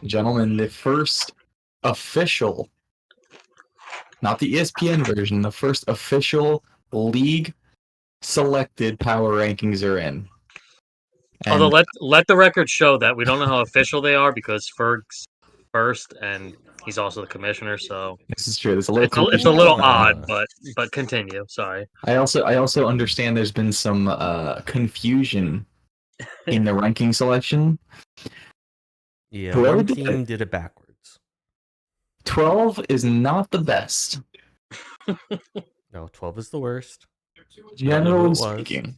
Gentlemen, the first official, not the ESPN version, the first official league selected power rankings are in. Although let the record show that we don't know how official they are because Ferg's first and he's also the commissioner, so this is true. It's a little it's a little odd, but continue. Sorry. I also understand there's been some confusion in the ranking selection. Yeah, Whoever one team did it backwards. 12 is not the best. No, 12 is the worst. Generally speaking.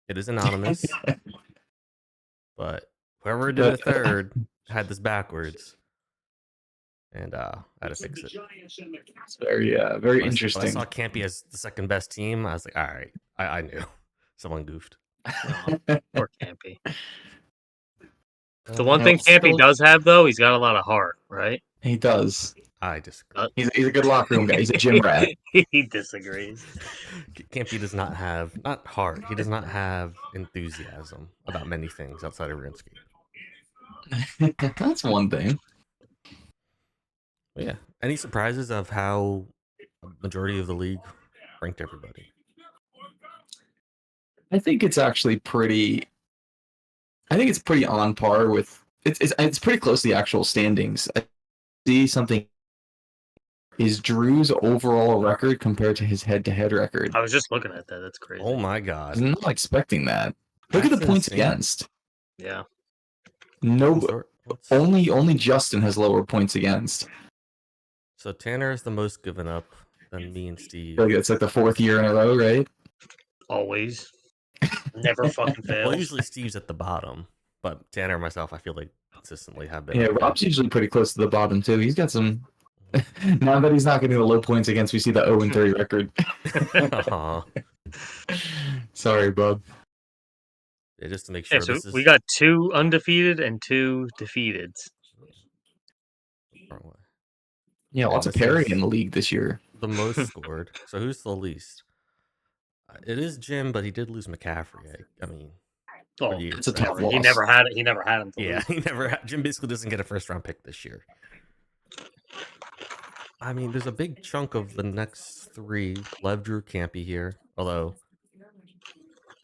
It is anonymous. But whoever did the third had this backwards. And I had to fix it. It's very interesting. When I saw Campy as the second best team, I was like, all right, I knew. Someone goofed. Poor Campy. The one thing Campy does have, though, he's got a lot of heart, right? He does. I disagree. He's a good locker room guy. He's a gym rat. He disagrees. Campy does not have, not heart, he does not have enthusiasm about many things outside of RuneScape. That's one thing. But yeah. Any surprises of how a majority of the league ranked everybody? I think it's actually pretty. I think it's pretty on par with. It's pretty close to the actual standings. I see something. Is Drew's overall record compared to his head-to-head record? I was just looking at that. That's crazy. Oh my god! I'm not expecting that. Look at the points against. Yeah. No, only Justin has lower points against. So Tanner is the most given up than me and Steve. It's like the fourth year in a row, right? Always. Never fucking fails. Well, usually Steve's at the bottom, but Tanner and myself, I feel like consistently have been. Yeah, Rob's usually pretty close to the bottom too. He's got some. Now that he's not getting the low points against, we see the 0-3 record. Sorry, bub. Yeah, just to make sure. So we got 2 undefeated and 2 defeated. Yeah, lots of parity in the league this year. The most scored. So who's the least? It is Jim, but he did lose McCaffrey. I mean, it's a tough loss. He never had it. He never had him. Yeah, he never had. Jim basically doesn't get a first-round pick this year. I mean, there's a big chunk of the next 3. Lev, Drew, Campy here, although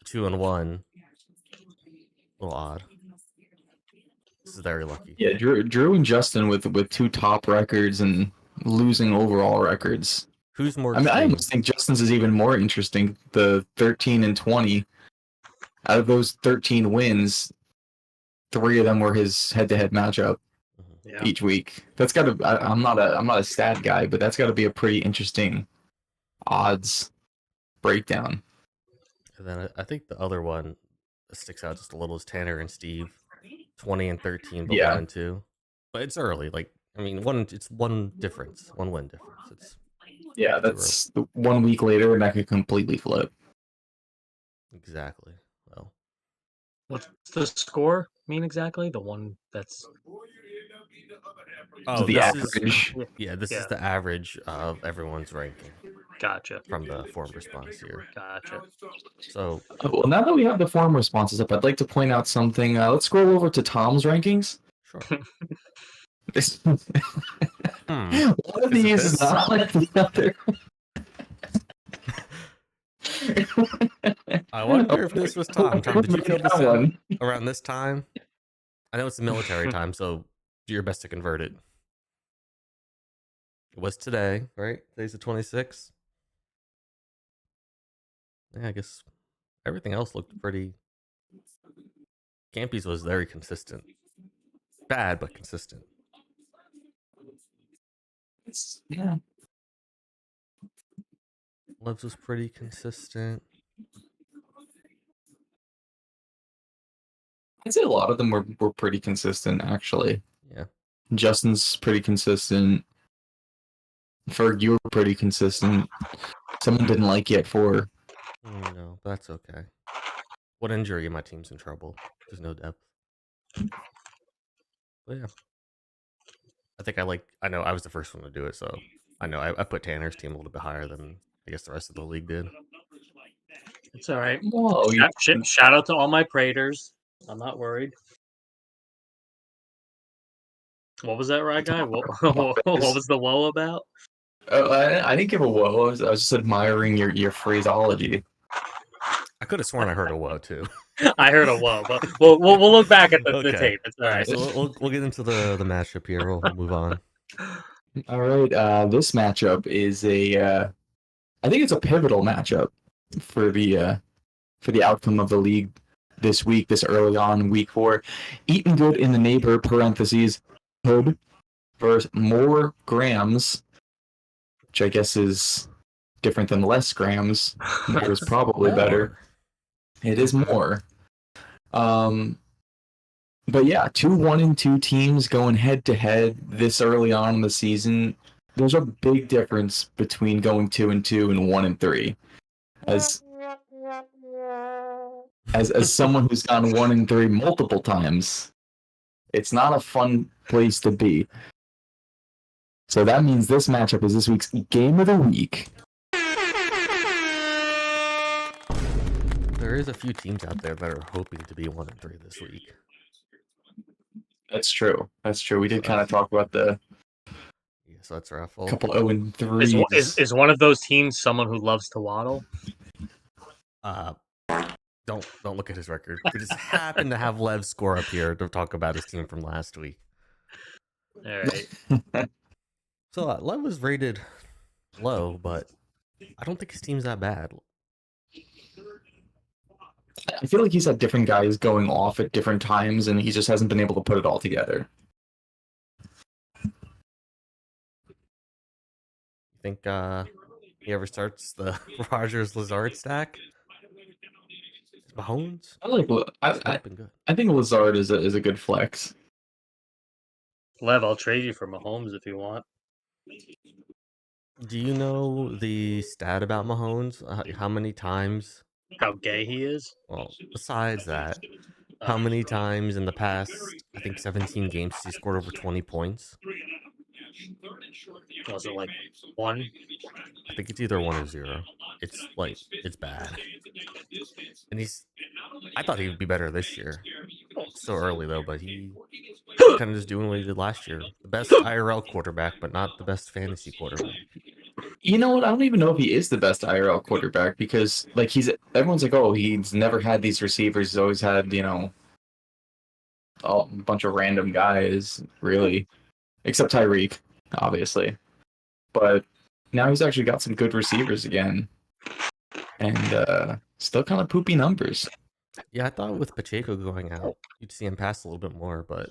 2 and 1, a little odd. This is very lucky. Yeah, Drew and Justin with 2 top records and losing overall records. Who's more? I mean, I almost think Justin's is even more interesting. The 13 and 20. Out of those 13 wins, 3 of them were his head-to-head matchup each week. That's got to. I'm not a stat guy, but that's got to be a pretty interesting odds breakdown. And then I think the other one that sticks out just a little is Tanner and Steve, 20 and 13, but 1 and 2. But it's early. Like, I mean, it's one difference, 1 win difference. Yeah, that's 1 week later, and that could completely flip. Exactly. Well, what's the score mean exactly? The one that's. Oh, the average. This is the average of everyone's ranking. Gotcha. From the forum response here. Gotcha. So, well, now that we have the forum responses up, I'd like to point out something. Let's scroll over to Tom's rankings. Sure. One of these is not like the other. I wonder if this was Tom. Tom, did you fill this out around this time? I know it's the military time, so do your best to convert it. It was today, right? Today's the 26th. Yeah, I guess everything else looked pretty. Campy's was very consistent. Bad, but consistent. Yeah. Lev's was pretty consistent. I'd say a lot of them were pretty consistent, actually. Yeah. Justin's pretty consistent. Ferg, you were pretty consistent. Someone didn't like you at 4. No, that's okay. What injury? My team's in trouble. There's no depth. But yeah. I know I was the first one to do it, so I know I put Tanner's team a little bit higher than I guess the rest of the league did. It's all right. Whoa, shout out to all my Praters. I'm not worried. What was that, Ryguy? What was the woe about? I didn't give a whoa. I was just admiring your phraseology. I could have sworn I heard a whoa too. I heard a whoa, but we'll look back at the tape. It's all right. So we'll get into the matchup here. We'll move on. All right. This matchup is I think it's a pivotal matchup for the outcome of the league this week, this early on, week 4. Eating Good in the Neighbor (parentheses) Hood versus More Grams, which I guess is different than less grams. More is probably better. It is more. But yeah, 2-1-2 teams going head to head this early on in the season. There's a big difference between going 2-2 and 1-3. As someone who's gone 1-3 multiple times, it's not a fun place to be. So that means this matchup is this week's game of the week. There is a few teams out there that are hoping to be 1-3 this week. That's true. We did kind of talk about the so that's raffle. Couple 0-3s. Is one of those teams someone who loves to waddle? Don't look at his record. We just happen to have Lev score up here to talk about his team from last week. All right. So Lev was rated low, but I don't think his team's that bad. I feel like he's had different guys going off at different times, and he just hasn't been able to put it all together. You think he ever starts the Rogers Lazard stack? Mahomes? I think Lazard is a good flex. Lev, I'll trade you for Mahomes if you want. Do you know the stat about Mahomes? How many times? How gay he is? Well, besides that, how many times in the past, I think 17 games, he scored over 20 points? Was it like 1? I think it's either 1 or 0. It's bad. And I thought he would be better this year. So early though, but he kind of just doing what he did last year. The best IRL quarterback, but not the best fantasy quarterback. You know what? I don't even know if he is the best IRL quarterback because everyone's like, oh, he's never had these receivers. He's always had, a bunch of random guys, really, except Tyreek, obviously. But now he's actually got some good receivers again, and still kind of poopy numbers. Yeah, I thought with Pacheco going out, you'd see him pass a little bit more, but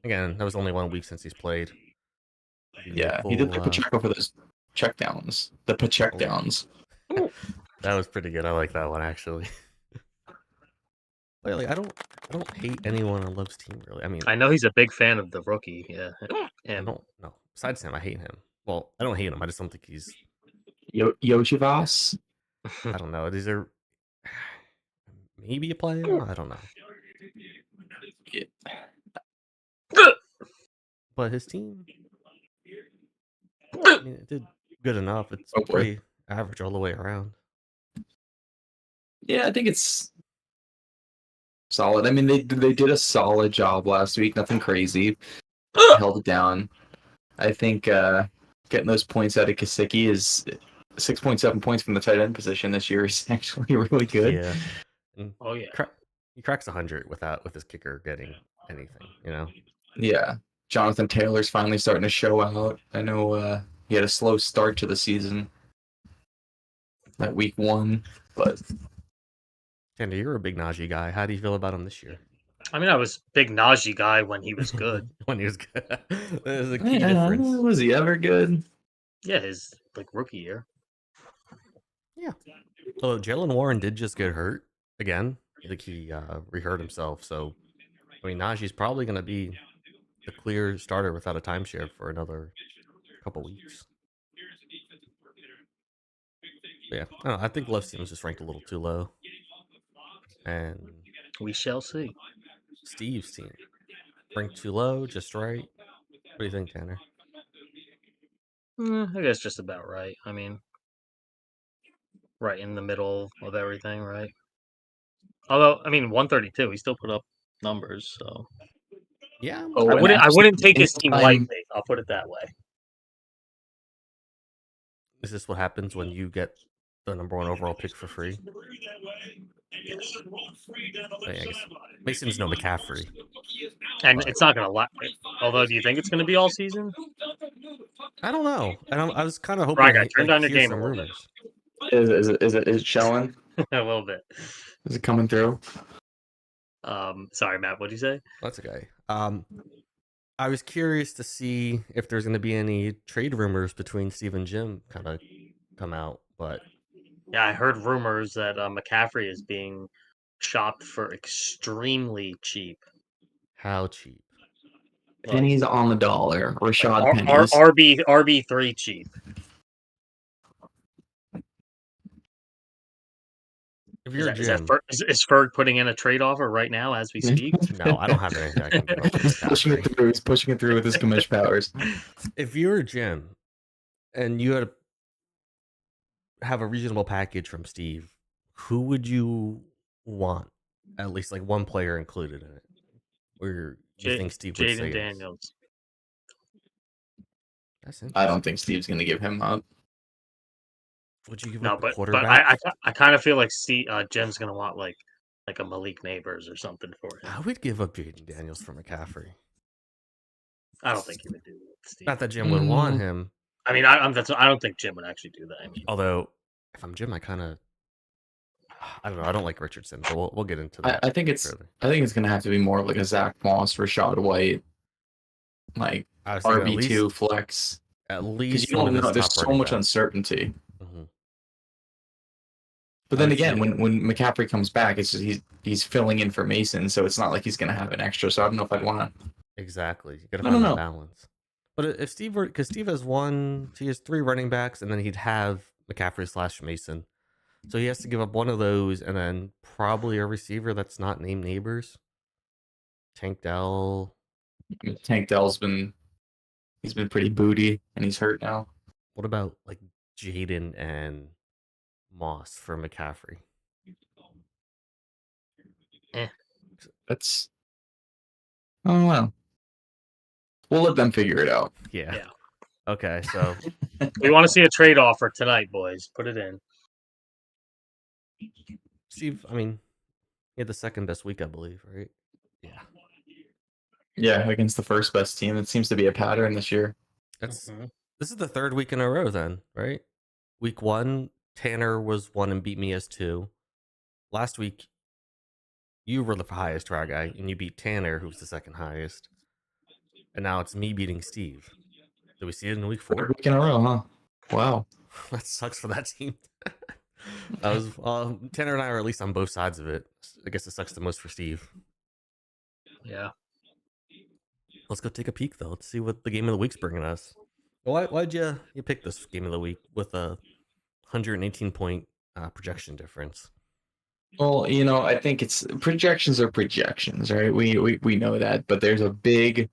again, that was only 1 week since he's played. Yeah, he did the Pacheco for those checkdowns. The Pacheckdowns. That was pretty good. I like that one actually. Like, I don't hate anyone on Love's team really. I mean, I know he's a big fan of the rookie. Yeah, I don't know. Besides him, I hate him. Well, I don't hate him. I just don't think he's Yoshivas. I don't know. These are maybe a play. I don't know. Yeah. But his team, I mean, it did good enough. It's pretty average all the way around. Yeah, I think it's solid. I mean, they did a solid job last week. Nothing crazy. Held it down. I think getting those points out of Kasicki is 6.7 points from the tight end position this year is actually really good. Yeah. Oh yeah. He cracks 100 with his kicker getting anything, Yeah. Jonathan Taylor's finally starting to show out. I know he had a slow start to the season. That week 1, but Tanner, you're a big Najee guy. How do you feel about him this year? I mean, I was big Najee guy when he was good. When he was good. There's a key difference. Was he ever good? Yeah, his rookie year. Yeah. Although Jalen Warren did just get hurt again. I think he re-hurt himself. So, I mean, Najee's probably going to be the clear starter without a timeshare for another couple weeks. But yeah, I don't know, I think Love's team was just ranked a little too low. And we shall see. Steve's team ranked too low, just right. What do you think, Tanner? I guess just about right. I mean, right in the middle of everything, right? Although, I mean, 132, he still put up numbers, so. Yeah. Oh, I wouldn't take his team anytime- lightly. I'll put it that way. Is this what happens when you get the number 1 overall pick for free? Yes. I guess Mason's no McCaffrey. And But- it's not going to last. Although, do you think it's going to be all season? I don't know. And I was kind of hoping Ryguy, turn to down your hear game some a little bit. rumors. Is it showing? A little bit. Is it coming through? Sorry, Matt. What'd you say? That's okay. I was curious to see if there's going to be any trade rumors between Steve and Jim kind of come out, but Yeah, I heard rumors that McCaffrey is being shopped for extremely cheap. how cheap? Pennies on the dollar. Rashad R- pennies. RB3 cheap. If you're Is, that Jim, is Ferg putting in a trade offer right now as we speak? no, I don't have anything I can give up. He's pushing it through. He's pushing it through with his commish powers. If you're Jim and you had to have a reasonable package from Steve, who would you want? At least like one player included in it. Or you think Steve would say Jaden Daniels. That's I don't think Steve's going to give him up. Would you give No, up a but quarterback? I kind of feel like Jim's gonna want like a Malik Neighbors or something for him. I would give up Jaden Daniels for McCaffrey. I don't think he would do that, Steve. Not that Jim would want him. I mean, I don't think Jim would actually do that. I mean, Although, if I'm Jim, I don't know. I don't like Richardson, but we'll get into that. I think it's going to have to be more of like a Zach Moss, Rashad White, like RB2 flex. At Because least you don't know. There's so much uncertainty. Mm-hmm. But then again, when McCaffrey comes back, it's just he's filling in for Mason, so it's not like he's going to have an extra. So I don't know if I'd want to. Exactly. You got to find that balance. But if Steve were, because Steve has he has 3 running backs, and then he'd have McCaffrey / Mason. So he has to give up one of those, and then probably a receiver that's not named Neighbors. Tank Dell. Tank Dell's been pretty booty, and he's hurt now. What about like Jaden and Moss for McCaffrey? That's. Oh well. We'll let them figure it out. Yeah. Okay, so we want to see a trade offer tonight, boys. Put it in. Steve, I mean, he had the second best week, I believe, right? Yeah. Yeah, against the first best team. It seems to be a pattern this year. This is the 3rd week in a row then, right? Week 1, Tanner was 1 and beat me as 2. Last week, you were the highest Ryguy, and you beat Tanner, who's the 2nd highest. And now it's me beating Steve. Did we see it in week 4? 3rd week in a row, huh? Wow. That sucks for that team. That was Tanner and I are at least on both sides of it. I guess it sucks the most for Steve. Yeah. Let's go take a peek though. Let's see what the game of the week's bringing us. Why'd you pick this game of the week with a 118-point projection difference? Well, I think it's projections are projections, right? We know that, but there's a big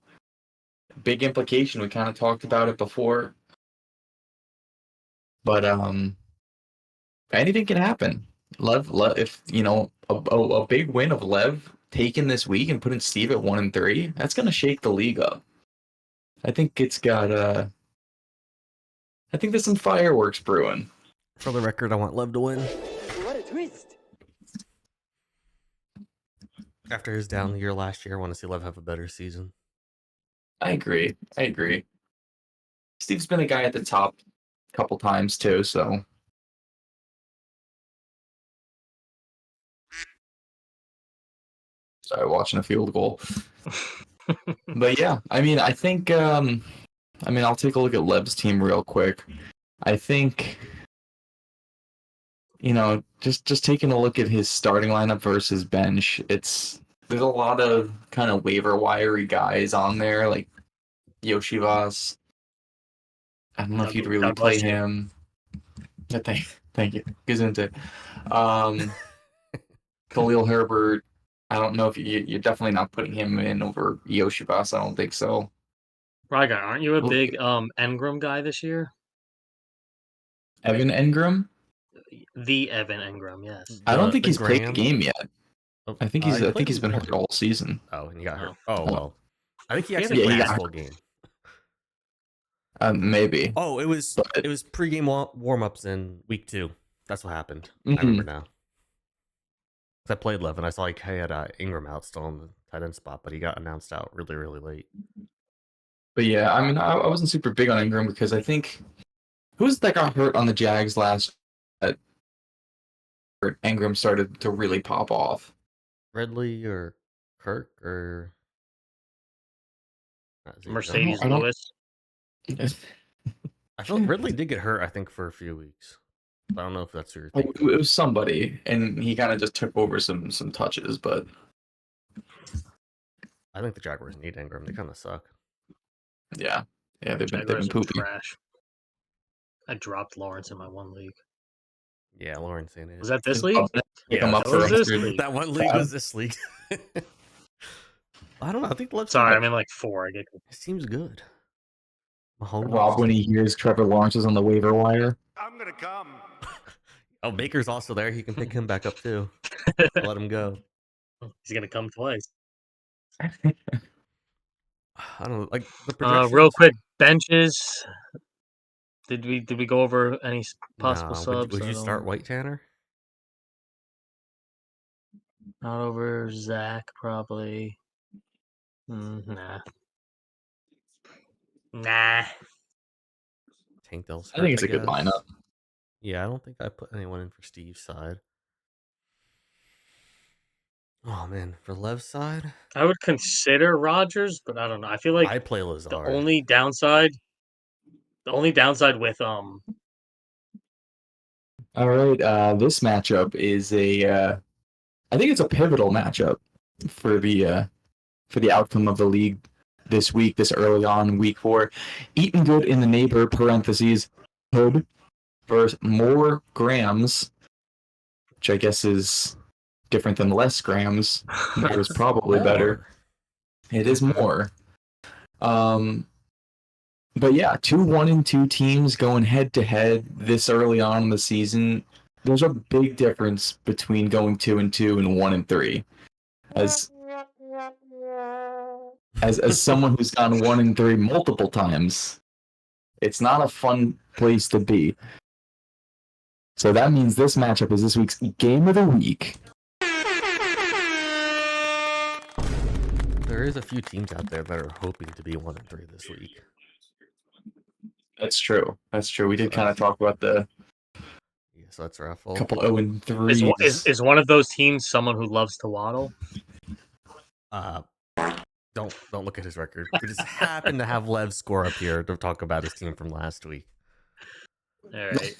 implication. We kind of talked about it before, but anything can happen. Lev, if a big win of Lev taken this week and putting Steve at 1-3, that's gonna shake the league up. I think it's got I think there's some fireworks brewing. For the record, I want Lev to win. What a twist! After his down year last year, I want to see Lev have a better season. I agree. Steve's been a guy at the top a couple times too, so. Sorry, watching a field goal. But yeah, I mean, I think, I'll take a look at Lev's team real quick. I think, just taking a look at his starting lineup versus bench, there's a lot of kind of waiver wiry guys on there, like Yoshivas. I don't know if you'd really play him. Thank you. Gesundheit. Khalil Herbert. I don't know if you're definitely not putting him in over Yoshivas. I don't think so. Ryguy, aren't you a big Engram guy this year? Evan Engram? The Evan Engram, yes. I don't think he's played the game yet. I think he's been hurt all season. Oh, and he got hurt. Oh well. I think he He had actually a played Yeah, his he full game. Maybe. Oh, it was But pregame warm-ups in week 2. That's what happened. I mhm. remember now. 'Cause I played Lev, and I saw he had Ingram out still in the tight end spot, but he got announced out really, really late. But yeah, I mean, I wasn't super big on Ingram because I think who's that got hurt on the Jags last? Ingram started to really pop off. Ridley or Kirk or Mercedes I don't. Lewis. I feel Ridley did get hurt, I think, for a few weeks. I don't know if that's who you're It thinking. was somebody, and he kind of just took over some touches, but I think the Jaguars need Ingram. They kind of suck. yeah, they've been Jaguars are poopy. trash. I dropped Lawrence in my one league. Yeah, Lawrence in it. Was that this league? Pick Yeah, him up that for was this 100. league. That one league was this league. I don't know. I think the left Sorry, side I'm in like 4. I get it seems good. Mahomes. Rob, when he hears Trevor Lawrence is on the waiver wire, I'm gonna come. Oh, Baker's also there. He can pick him back up too. Let him go. He's gonna come twice. I don't know. Like the projections. Real quick, benches. Did we go over any possible Nah, subs? would you start White Tanner? Not over Zach, probably. Nah. Tank Dell's I think it's a guess. good lineup. Yeah, I don't think I put anyone in for Steve's side. Oh man, for Lev's side, I would consider Rogers, but I don't know. I feel like I play the Lazard. only downside with All right, this matchup is I think it's a pivotal matchup for the outcome of the league this week, this early on week 4. Eating Good in the Neighbor (parentheses Hood) versus More Grams, which I guess is different than less grams. More is probably better. It is more. But yeah, 2 1-2 teams going head to head this early on in the season. There's a big difference between going 2-2 and 1-3. As someone who's gone 1-3 multiple times, it's not a fun place to be. So that means this matchup is this week's game of the week. There is a few teams out there that are hoping to be 1-3 this week. That's true. We did kind of talk about the so that's raffle. Couple 0-3. Is one of those teams someone who loves to waddle? Don't look at his record. We just happen to have Lev score up here to talk about his team from last week. All right.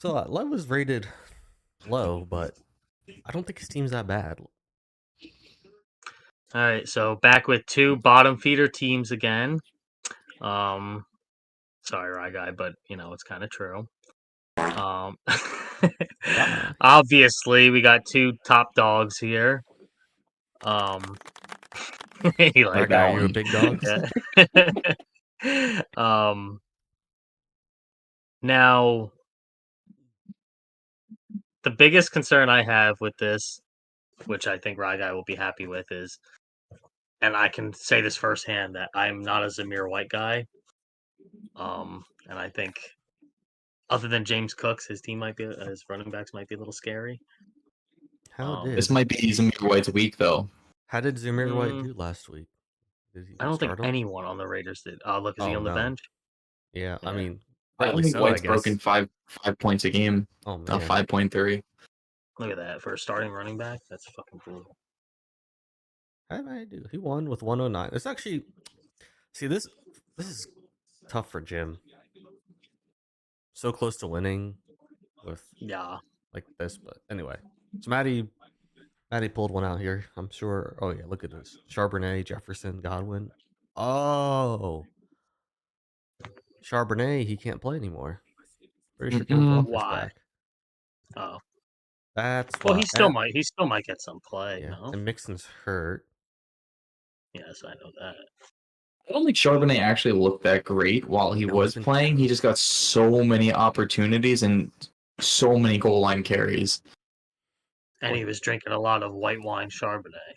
So Lev was rated low, but I don't think his team's that bad. All right, so back with 2 bottom feeder teams again. Sorry, Ryguy, but it's kind of true. Obviously, we got 2 top dogs here. You like that? Are you a big dog? Yeah. Now, the biggest concern I have with this, which I think Ryguy will be happy with, is, and I can say this firsthand, that I'm not a Zamir White guy. And I think, other than James Cooks, his running backs might be a little scary. This might be Zamir White's week, though. How did Zamir White do last week? I don't think anyone on the Raiders did. Look, is he on the bench? Yeah, I mean, I think White's broken 5 points a game. Oh man, 5.3. Look at that for a starting running back. That's fucking brutal. How did I do? He won with 109. It's actually, this is tough for Jim. So close to winning with like this, but anyway. So Matti pulled one out here. I'm sure. Oh yeah, look at this: Charbonnet, Jefferson, Godwin. Oh, Charbonnet, he can't play anymore. Pretty sure Kenneth Walker's back. Oh, that's well. He still might get some play. Yeah, no? and Mixon's hurt. Yes, I know that. I don't think Charbonnet actually looked that great while he was playing. He just got so many opportunities and so many goal line carries. And he was drinking a lot of white wine Charbonnet.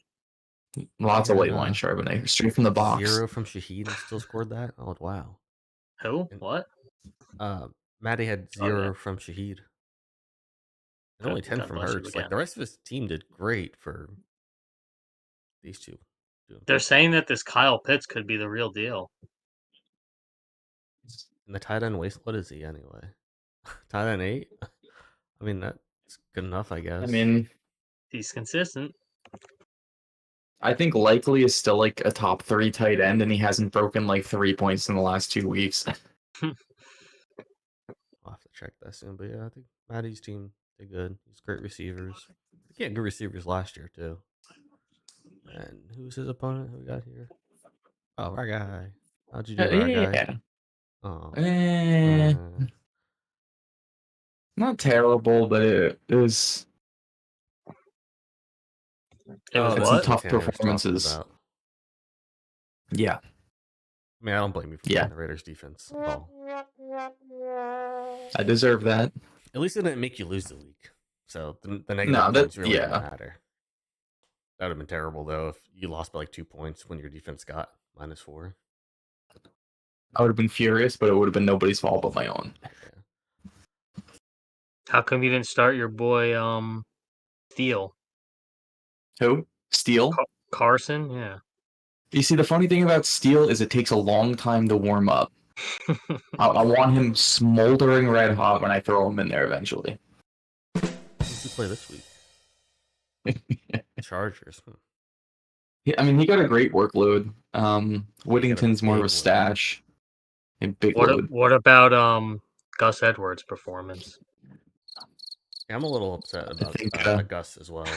Lots of white wine Chardonnay, straight from the box. 0 from Shahid and still scored that. Oh wow. Who? And, What? Maddie had 0 from Shahid. And only 10 God from bless you Hurts. Like again. the rest of his team did great for these two. They're saying that this Kyle Pitts could be the real deal. And the tight end waste, what is he anyway? Tight end 8? I mean, that's good enough, I guess. I mean, he's consistent. I think likely is still like a top 3 tight end, and he hasn't broken like 3 points in the last 2 weeks. I'll have to check that soon. But yeah, I think Maddie's team did good. He's great receivers. He had good receivers last year, too. And who's his opponent? Who we got here? Oh, Ryguy. How'd you do, Ryguy? Yeah. Oh. Not terrible, but it was. It was It's what? some tough Tanner was talking performances. about. Yeah. I mean, I don't blame you for playing the Raiders defense at all. I deserve that. At least it didn't make you lose the week. So the negative points really didn't matter. That would have been terrible, though, if you lost by like 2 points when your defense got -4. I would have been furious, but it would have been nobody's fault but my own. Yeah. How come you didn't start your boy Steele? Who? Steele? Carson? Yeah. You see, the funny thing about Steele is it takes a long time to warm up. I want him smoldering red hot when I throw him in there eventually. Who's he play this week? Chargers. Yeah, I mean, he got a great workload. Whittington's more of a stash. A big load. What about Gus Edwards' performance? Yeah, I'm a little upset about Gus as well.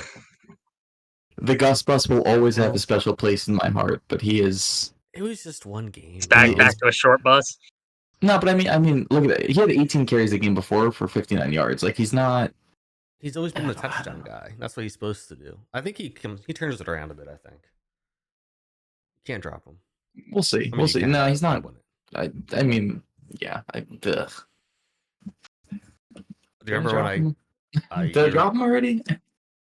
The Gus bus will always have a special place in my heart, but he is. It was just one game. Back to a short bus. No, but I mean, look at that. He had 18 carries the game before for 59 yards. Like he's not. He's always been the touchdown guy. That's what he's supposed to do. I think he turns it around a bit. I think. Can't drop him. We'll see. We'll see. No, he's not. I mean, yeah. Do you remember when did I drop him already?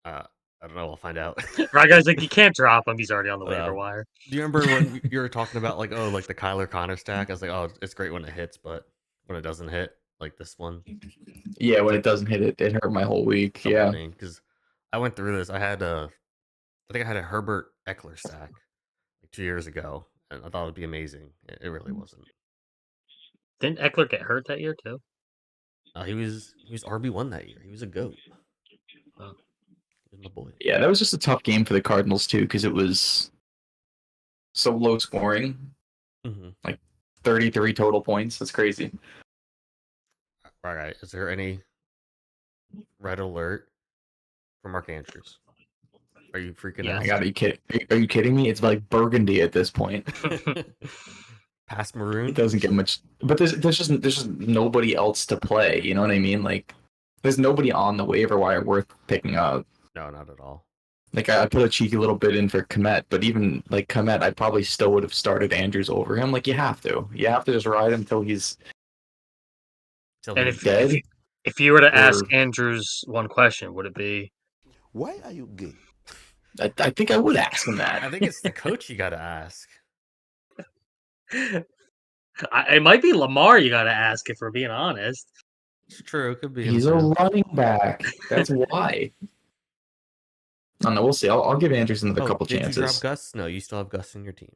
I don't know. I'll find out. Right, guys, like you can't drop him. He's already on the waiver wire. Do you remember when you were talking about like the Kyler Connor stack? I was like, oh, it's great when it hits, but when it doesn't hit, like this one. Yeah, when it doesn't hit, it hurt my whole week. Yeah, because I went through this. I think I had a Herbert Eckler stack like 2 years ago, and I thought it would be amazing. It really wasn't. Didn't Eckler get hurt that year too? He was RB1 that year. He was a GOAT. Oh. My boy. Yeah, that was just a tough game for the Cardinals too, because it was so low scoring. Mm-hmm. Like 33 total points. That's crazy. All right. Is there any red alert for Mark Andrews? Are you freaking out? I gotta be kidding. Are you kidding me? It's like burgundy at this point. Past maroon. It doesn't get much, but there's just nobody else to play. You know what I mean? Like, there's nobody on the waiver wire worth picking up. No, not at all. Like, I put a cheeky little bit in for Komet, but even like Komet, I probably still would have started Andrews over him. Like, you have to just ride him until he's dead. If you were to ask Andrews one question, would it be, why are you gay? I think I would ask him that. I think it's the coach you got to ask. It might be Lamar you got to ask if we're being honest. It's true. It could be. He's a running back. That's why. I don't know. We'll see. I'll give Anderson a couple chances. Did you drop Gus? No, you still have Gus in your team.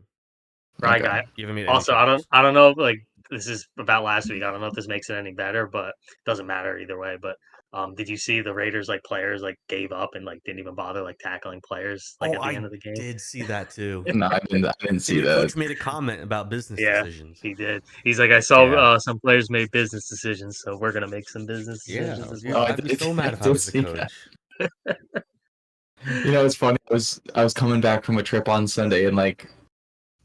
Right, guy. Also, I don't know. Like, this is about last week. I don't know if this makes it any better, but it doesn't matter either way. But did you see the Raiders players gave up and didn't even bother tackling players at the end of the game? I did see that too. No, I didn't see that. Coach made a comment about business decisions. He did. He's like, I saw some players made business decisions, so we're gonna make some business decisions as well. I'd be so mad if I was the coach. You know, it's funny. I was coming back from a trip on Sunday, and I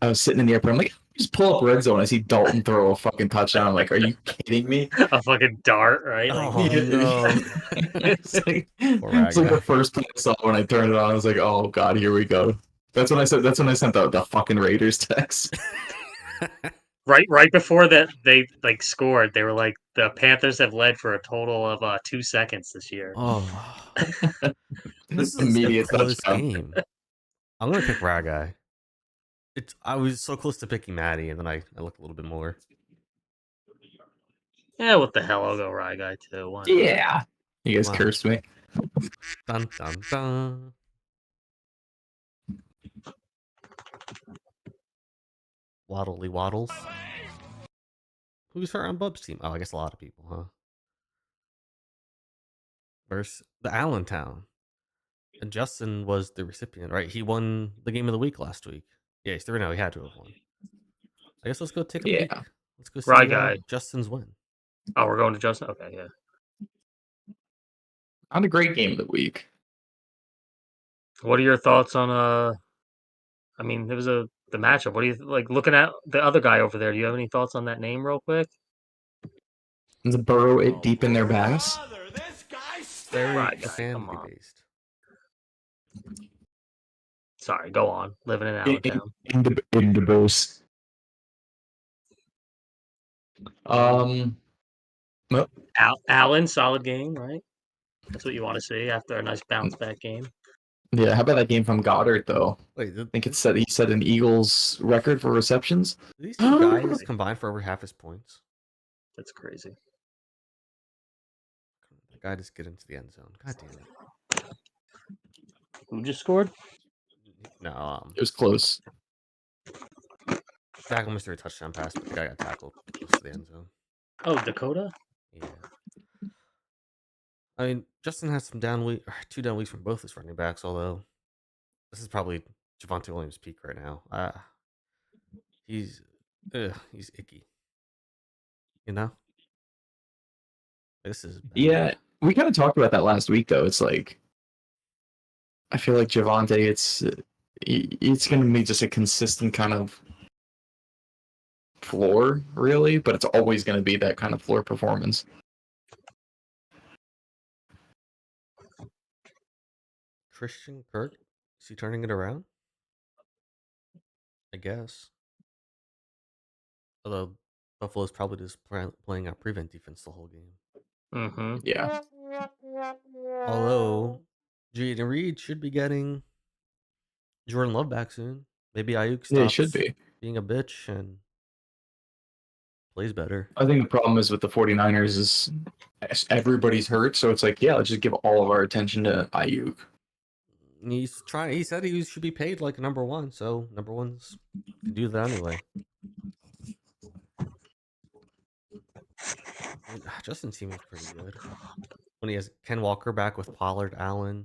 was sitting in the airport. I'm like, just pull up red zone. I see Dalton throw a fucking touchdown. I'm like, are you kidding me? A fucking dart, right? No. It's like the first play I saw when I turned it on. I was like, oh god, here we go. That's when I sent the fucking Raiders text. Right before that they scored, they were like, the Panthers have led for a total of 2 seconds this year. Oh, this is immediate a close game. I'm gonna pick Ryguy. I was so close to picking Matti, and then I looked a little bit more. Yeah, what the hell? I'll go Ryguy too. Why not? Yeah. You guys Wow. cursed me. Dun dun dun. Waddly waddles. Who's hurt on Bub's team? Oh, I guess a lot of people, huh? Versus the Allentown. And Justin was the recipient, right? He won the game of the week last week. Yeah, he's 3-0. He had to have won. I guess let's go take a peek. Yeah. Let's go see Ryguy. Justin's win. Oh, we're going to Justin? Okay, yeah. Not a great game of the week. What are your thoughts on I mean, there was the matchup. What do you like looking at the other guy over there? Do you have any thoughts on that name real quick? The burrow it deep in their bass. Very Ryguy, come fantasy on. based. Sorry, go on. Living in Allentown. In the boss. Well, Allen, solid game, right? That's what you want to see after a nice bounce back game. yeah, how about that game from Goddard though? Wait, I think he set an Eagles record for receptions. these two guys combined for over half his points. That's crazy. The guy just get into the end zone. God damn it. Who just scored? No, It was close. Dak almost threw a touchdown pass, but the guy got tackled close to the end zone. Oh, Dakota? Yeah. I mean, Justin has some two down weeks from both his running backs, although this is probably Javonte Williams' peak right now. He's icky. You know? This is bad. Yeah, we kind of talked about that last week though. It's like I feel like Javonte, it's going to be just a consistent kind of floor, really, but it's always going to be that kind of floor performance. Christian Kirk? Is he turning it around? I guess. Although Buffalo's probably just playing out prevent defense the whole game. Mm-hmm. Yeah. Although Jaden Reed should be getting Jordan Love back soon. Maybe Ayuk Yeah, it stops should be. being a bitch and plays better. I think the problem is with the 49ers is everybody's hurt, so it's like, yeah, let's just give all of our attention to Ayuk. He said he should be paid like number one, so number ones can do that anyway. I mean, Justin's team is pretty good. When he has Ken Walker back with Pollard, Allen,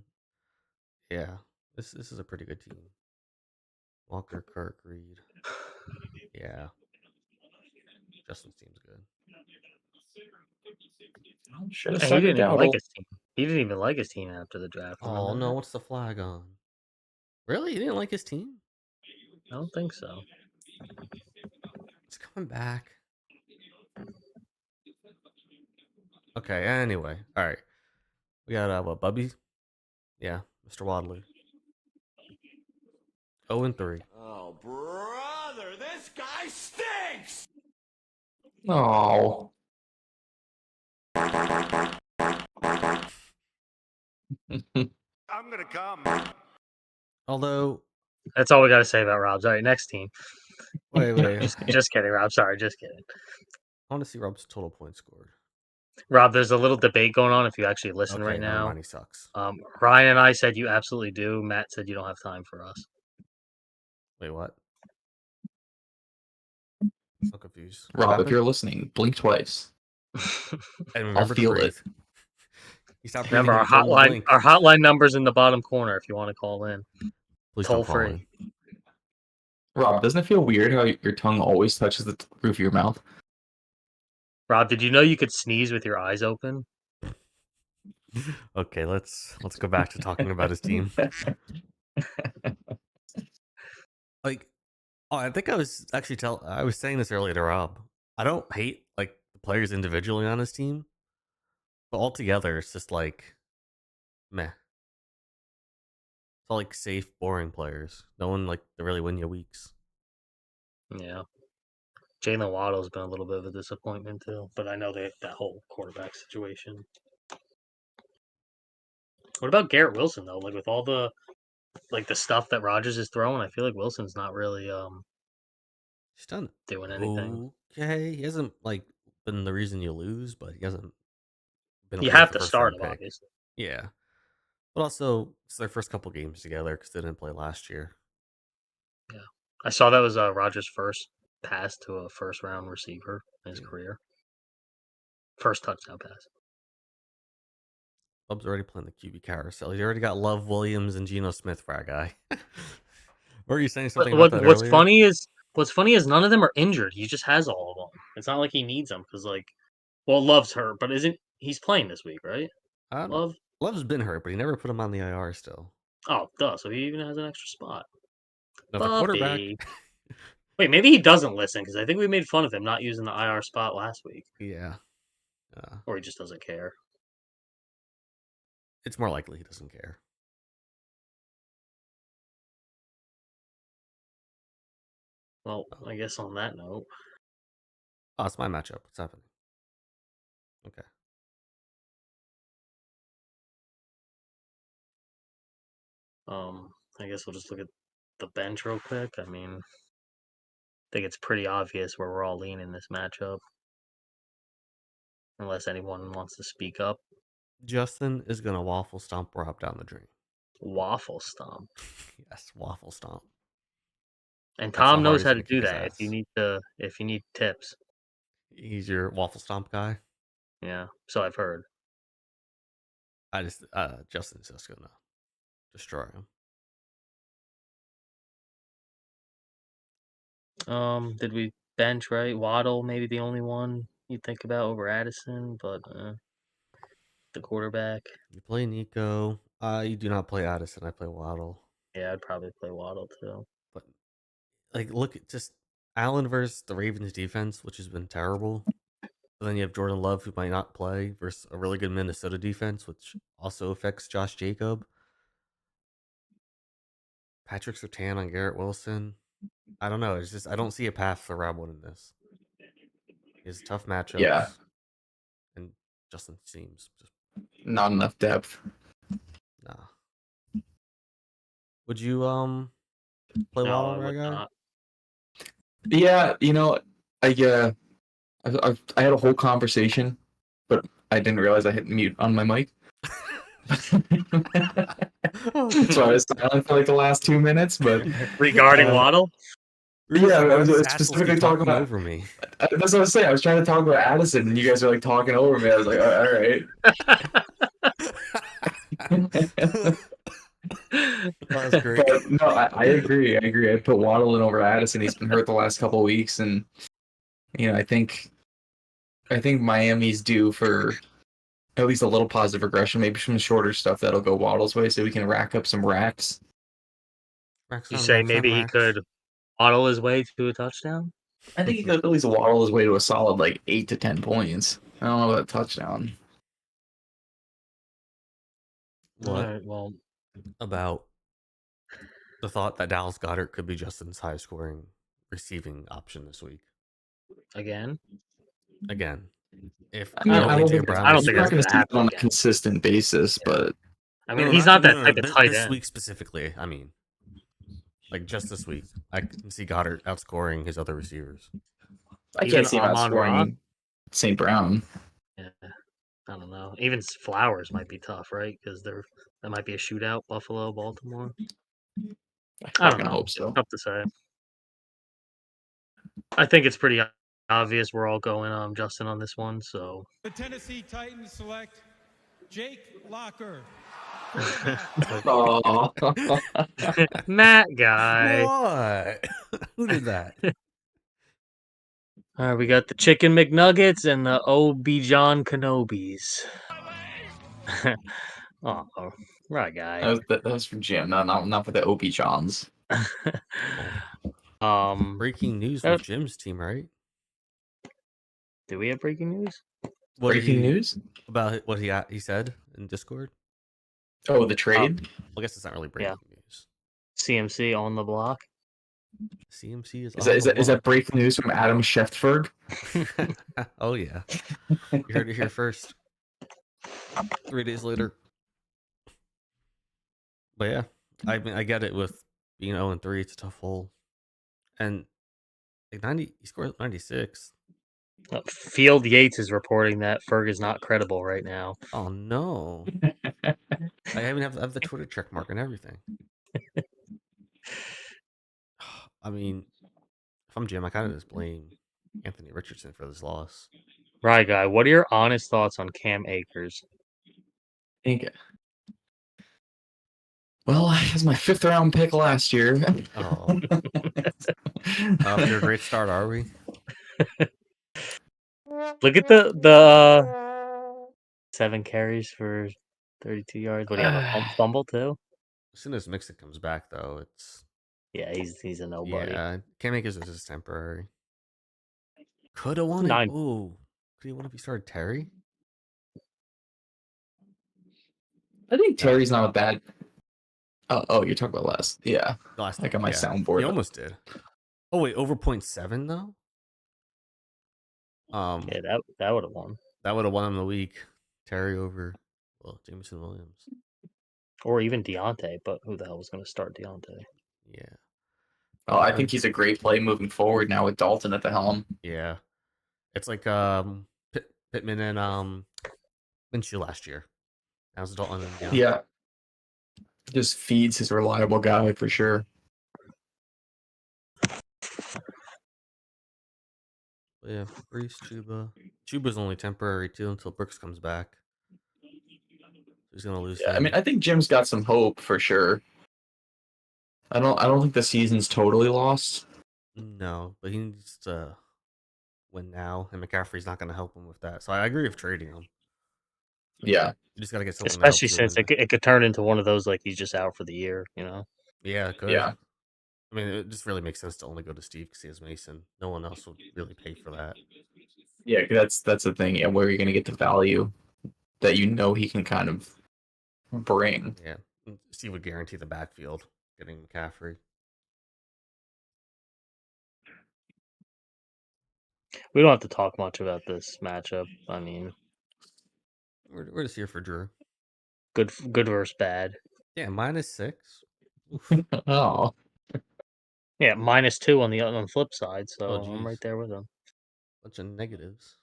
yeah, this is a pretty good team. Walker, Kirk, Reed, yeah. Justin's team's good. Should have He started didn't even like Dowdle. his team. He didn't even like his team after the draft. Oh remember no, that? what's the flag on? Really? He didn't like his team? I don't think so. It's coming back. Okay, anyway. All right. We got, what, Bubby? Yeah, Mr. Wadley. 0-3. Oh, brother, this guy stinks! Oh. I'm gonna come. Although, That's all we got to say about Rob's. All right, next team. wait. Just kidding, Rob. Sorry, just kidding. I want to see Rob's total points scored. Rob, there's a little debate going on if you actually listen Okay, right never now. mind, he sucks. Ryan and I said you absolutely do. Matt said you don't have time for us. Wait, what? I'm confused. Rob, if you're listening, blink twice. And remember to feel breathe. it. You stop breathing. Remember our hotline number's in the bottom corner if you want to call in. Please Toll don't call free. in. Rob, doesn't it feel weird how your tongue always touches the roof of your mouth? Rob, did you know you could sneeze with your eyes open? Okay, let's go back to talking about his team. Like, I think I was actually I was saying this earlier to Rob. I don't hate like the players individually on his team, but altogether it's just like meh. It's all like safe, boring players. No one like to really win you weeks. Yeah. Jalen Waddle's been a little bit of a disappointment too, but I know that whole quarterback situation. What about Garrett Wilson though? Like with all the like the stuff that Rodgers is throwing, I feel like Wilson's not really He's done doing anything. okay. He hasn't like been the reason you lose, but he hasn't been You worth have a to first start round him, pick. obviously. Yeah, but also it's their first couple games together because they didn't play last year. Yeah, I saw that was Rodgers' first pass to a first-round receiver in his career. First touchdown pass. Bub's already playing the QB carousel. He's already got Love Williams and Geno Smith for our guy. Were you saying something about that What's earlier? funny is none of them are injured. He just has all of them. It's not like he needs them because Love's hurt, but he's playing this week, right? Love. Love's been hurt, but he never put him on the IR still. Oh, duh. So he even has an extra spot. Now the quarterback. Wait, maybe he doesn't listen because I think we made fun of him not using the IR spot last week. Yeah. Or he just doesn't care. It's more likely he doesn't care. Well, I guess on that note. Oh, it's my matchup. What's happening? Okay. I guess we'll just look at the bench real quick. I mean, I think it's pretty obvious where we're all leaning this matchup. Unless anyone wants to speak up. Justin is going to waffle stomp Rob down the drain. Waffle stomp? Yes, waffle stomp. And Tom knows how to do that if you need tips. He's your waffle stomp guy? Yeah, so I've heard. Justin's just going to destroy him. Did we bench, right? Waddle, maybe the only one you think about over Addison, but the quarterback. You play Nico. You do not play Addison. I play Waddle. Yeah, I'd probably play Waddle too. But look at just Allen versus the Ravens defense, which has been terrible. And then you have Jordan Love, who might not play, versus a really good Minnesota defense, which also affects Josh Jacob. Patrick Surtain on Garrett Wilson. I don't know. It's just I don't see a path for Rob winning this. He has tough matchups. Yeah. And Justin seems just not enough depth. Nah. Would you play Waddle, Ryguy? Yeah, I had a whole conversation, but I didn't realize I hit mute on my mic. So I was silent for the last 2 minutes, but regarding Waddle? Yeah, I was specifically talking about over me. That's what I was saying. I was trying to talk about Addison, and you guys are talking over me. I was like, all right. That's great. But no, I agree. I put Waddle in over Addison. He's been hurt the last couple of weeks, and I think Miami's due for at least a little positive regression, maybe some shorter stuff that'll go Waddle's way, so we can rack up some racks. You say maybe he could waddle his way to a touchdown? I think he could at least waddle his way to a solid 8 to 10 points. I don't know about a touchdown. What? All right, well, about the thought that Dallas Goedert could be Justin's highest scoring receiving option this week? Again. If I don't think it's going to happen on a consistent basis, but I mean, he's not that type of tight end. This week specifically, I mean, just this week, I can see Goddard outscoring his other receivers. I can't see him outscoring St. Brown. Yeah, I don't know. Even Flowers might be tough, right? Because that might be a shootout. Buffalo, Baltimore. I don't know. Hope so. It's tough to say. I think it's pretty obvious we're all going Justin on this one. So the Tennessee Titans select Jake Locker. Matt guy. What? Who did that? All right, we got the Chicken McNuggets and the John Kenobis. Oh, right guy. That was for Jim, not for the OB Johns. Breaking news with Jim's team, right? Do we have breaking news? Breaking news about what he said in Discord. Oh, the trade. I guess it's not really breaking news. CMC on the block. CMC is that breaking news from Adam Schefter? Oh yeah, you heard it here first. 3 days later. But yeah, I mean, I get it with being 0-3. It's a tough hole, and like 90, he scored 96. Field Yates is reporting that Ferg is not credible right now. Oh no! I even have the Twitter check mark and everything. I mean, if I'm Jim, I kind of just blame Anthony Richardson for this loss. Ryguy, what are your honest thoughts on Cam Akers? Well, that was my 5th round pick last year. Oh, off to a great start, are we? Look at the 7 carries for 32 yards. What do you have, a fumble too? As soon as Mixon comes back, though, it's Yeah, he's a nobody. yeah. Can't make this is temporary. Could have won it. 9. Ooh, could he won if he started Terry? I think Terry's not a bad. Oh, you're talking about last. Yeah, Last I got my yeah. soundboard. He almost did. Oh wait, over 0.7 though. Yeah, that would have won. That would have won him the week. Terry over, Jameson Williams. Or even Deontay, but who the hell was going to start Deontay? Yeah. Oh, I think he's a great play moving forward now with Dalton at the helm. Yeah. It's like Pittman and Minshew last year. That was Dalton and Deontay. Yeah. Just feeds his reliable guy for sure. But yeah, Brees, Chuba. Chuba's only temporary too until Brooks comes back. He's gonna lose him. I mean, I think Jim's got some hope for sure. I don't think the season's totally lost. No, but he needs to win now, and McCaffrey's not gonna help him with that. So I agree with trading him. Yeah. You just gotta get something. Especially since it could turn into one of those like he's just out for the year, you know? Yeah, it could. Yeah. I mean, it just really makes sense to only go to Steve because he has Mason. No one else would really pay for that. Yeah, that's the thing. Yeah, where you're gonna get the value that you know he can kind of bring. Yeah, Steve would guarantee the backfield getting McCaffrey. We don't have to talk much about this matchup. I mean, we're just here for Drew. Good versus bad. Yeah, -6. Oh. Yeah, -2 on the flip side. So Oh, I'm right there with him. Bunch of negatives.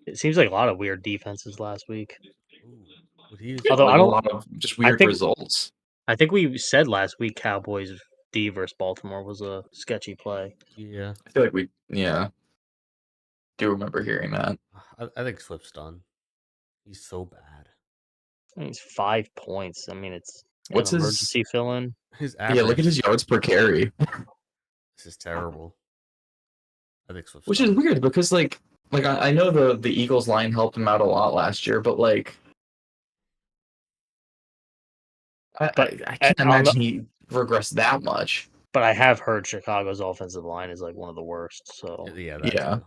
It seems like a lot of weird defenses last week. Ooh, would he? Although Like I a don't, lot of just weird results. I think we said last week Cowboys D versus Baltimore was a sketchy play. Yeah, I feel like do remember hearing that. I think Swift's done. He's so bad. I mean, it's 5 points. I mean, it's What's an his emergency fill-in. His average. Yeah, look at his yards per carry. This is terrible. I think Swift's Which done. is weird because like I know the Eagles line helped him out a lot last year, but like I can't imagine he regressed that much. But I have heard Chicago's offensive line is like one of the worst. So Yeah, Yeah. too.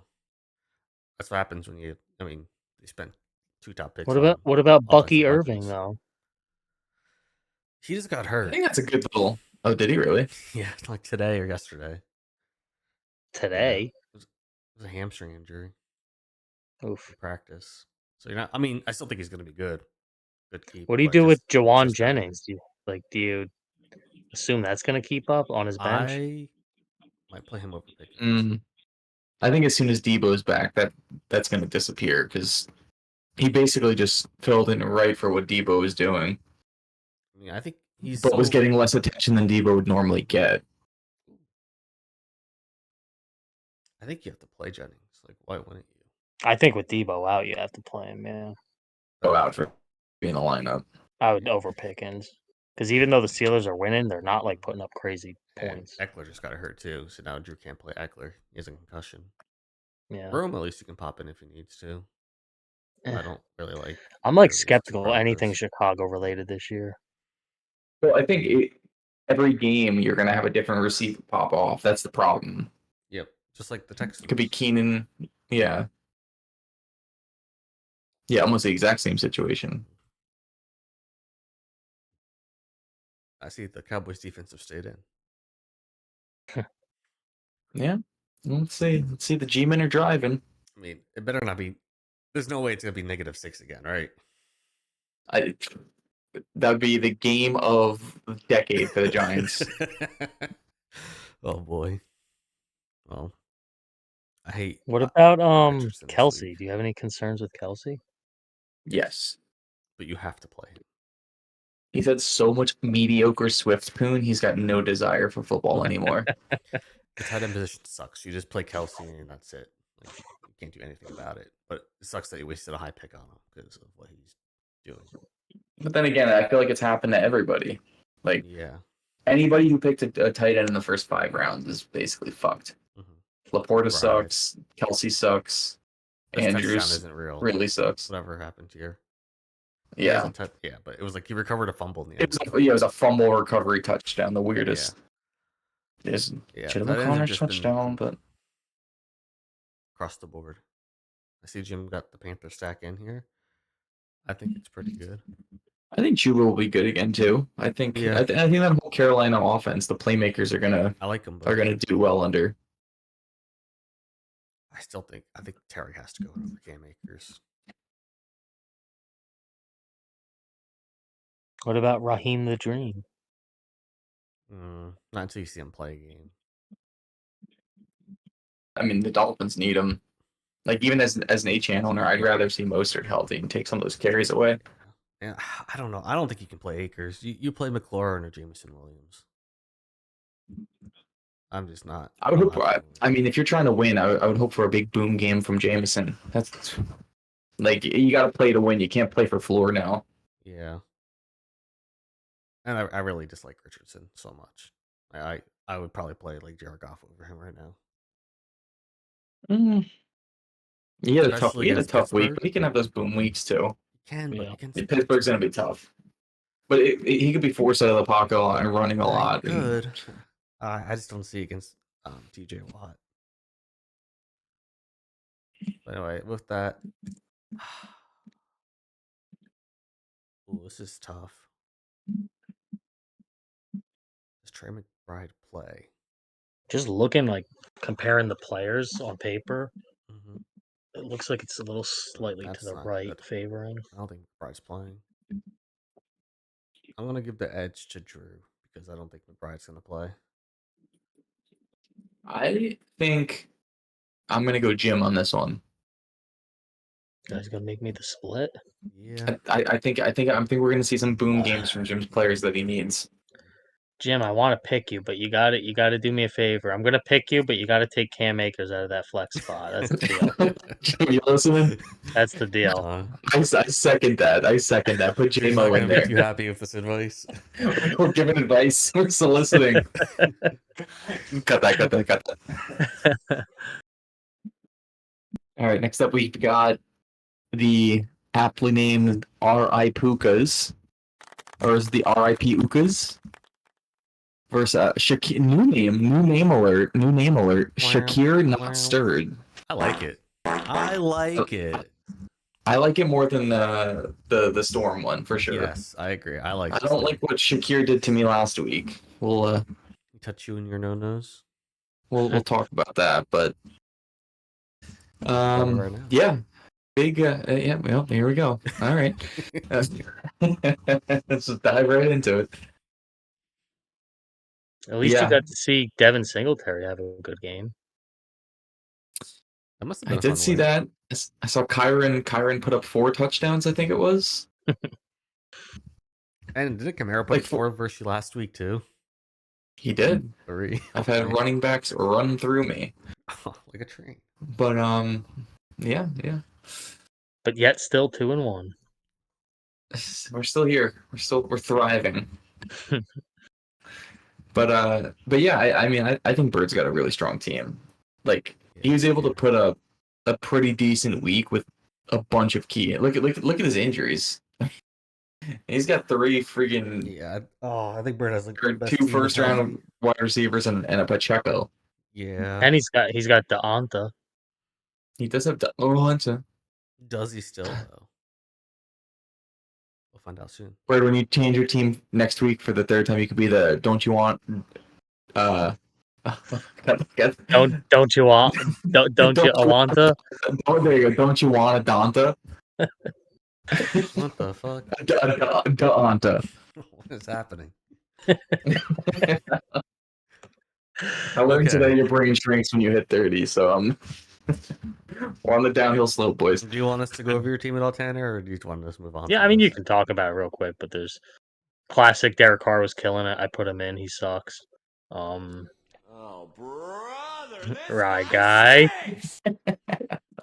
That's what happens when you. I mean, they spent 2 top picks. What about Bucky offensive Irving weapons. though? He just got I hurt. think that's a good little. Oh, did he really? Yeah, like today or yesterday. Today, Yeah, it was a hamstring injury. oof. In practice. So you're not. I mean, I still think he's going to be good. Good keep. What do you but do with just Jawan that. Jennings? Do you assume that's going to keep up on his bench? I might play him over Pickens. I think as soon as Debo's back, that's going to disappear because he basically just filled in right for what Debo was doing. I mean, I think he's was getting less attention than Debo would normally get. I think you have to play Jennings. Like, why wouldn't you? I think with Debo out, you have to play him. Yeah, Go out for being a lineup. I would over Pickens because even though the Steelers are winning, they're not like putting up crazy points. And Eckler just got hurt too, so now Drew can't play Eckler. He has a concussion. Yeah, Rome at least he can pop in if he needs to. I don't really like. I'm like skeptical anything Chicago related this year. Well, I think every game you're going to have a different receiver pop off. That's the problem. Yep, just like the Texans. It could be Keenan. Yeah. Yeah, almost the exact same situation. I see the Cowboys defense have stayed in. Yeah. Let's see the G-men are driving. I mean, it better not be. There's no way it's gonna be -6 again, right? That would be the game of the decade for the Giants. Oh boy. Well, I hate. What about Richardson this Kelsey? week, Do you have any concerns with Kelsey? Yes. but you have to play him. He's had so much mediocre Swift poon, he's got no desire for football anymore. The tight end position sucks. You just play Kelsey and that's it. Like, you can't do anything about it. But it sucks that you wasted a high pick on him because of what he's doing. But then again, I feel like it's happened to everybody. Like, Yeah. anybody who picked a tight end in the first 5 rounds is basically fucked. Mm-hmm. Laporta Right. sucks. Kelsey sucks. This touchdown Andrews isn't real. really sucks. Whatever happened here. Yeah. Yeah, but it was like he recovered a fumble in the It end. was, it was a fumble recovery touchdown. The weirdest. Yeah, Should have tight been ends have Connor's just been touchdown, but across the board. I see Jim got the Panther stack in here. I think it's pretty good. I think Chuba will be good again too. I think Yeah. I think that whole Carolina offense, the playmakers I like him, but are gonna do well under. I think Terry has to go in over Cam Akers. What about Raheem the Dream? Not until you see him play a game. I mean, the Dolphins need him. Like, even as an HN owner, I'd rather see Mostert healthy and take some of those carries away. Yeah, I don't know. I don't think you can play Akers. You play McLaurin or Jameson Williams. I'm just not. I would hope. I mean, if you're trying to win, I would hope for a big boom game from Jameson. That's like, you got to play to win. You can't play for floor now. Yeah. And I really dislike Richardson so much. I would probably play like Jared Goff over him right now. He had a Especially against tough week, Pittsburgh. but he can have those boom weeks too. You can, but Yeah. against Pittsburgh's going to be tough. But he could be forced out of the pocket a lot and running a lot. Good. I just don't see against TJ Watt. But anyway, with that, ooh, this is tough. Does Trey McBride play? Just looking like comparing the players on paper, Mm-hmm. it looks like it's a little slightly That's to the not right good. favoring. I don't think McBride's playing. I'm gonna give the edge to Drew because I don't think McBride's gonna play. I think I'm going to go Jim on this one. You guys gonna make me the split? Yeah. I think we're going to see some boom games from Jim's players that he needs. Jim, I want to pick you, but you got to do me a favor. I'm gonna pick you, but you got to take Cam Akers out of that flex spot. That's the deal. Jim, you listening? That's the deal. I second that. Put He's JMO not gonna in make you there. happy with this advice. We're giving advice. We're soliciting. Cut that. All right. Next up, we've got the aptly named R.I. Pukas, or is it the R.I.P. Ukas? Versus new name alert. Shakir not stirred. I like it. I like it more than the Storm one for sure. Yes, I agree. I like. I don't like what Shakir did to me last week. We'll touch you in your no-nos. We'll talk about that, but right now. yeah, big yeah. Well, here we go. All right, let's just dive right into it. At least you got to see Devin Singletary have a good game. That must have been I did see that. I saw Kyron put up 4 touchdowns, I think it was. And didn't Kamara put 4 versus you last week too? He did. 3. I've had running backs run through me. Oh, like a train. But yeah. But yet still 2-1. We're still here. We're thriving. But yeah, I mean, I think Bird's got a really strong team. Like, he was able to put a pretty decent week with a bunch of key. Look at his injuries. He's got 3 freaking. Yeah. Oh, I think Bird has like 2 first-round wide receivers and a Pacheco. Yeah. And he's got Deonta. He does have Deonta. Does he still though? We'll find out soon. Bird, when you change your team next week for the 3rd time, you could be the don't you want don't you want Awanta? Oh, there you go. Don't you want a Donta? What the fuck? Anta. What is happening? I learned Okay. today your brain shrinks when you hit 30, so we're on the downhill slope, boys. Do you want us to go over your team at all, Tanner, or do you want us to move on? Yeah, from I mean, you this? can talk about it real quick, but there's classic Derek Carr was killing it. I put him in. He sucks. Oh, brother, this Ryguy. guy stinks.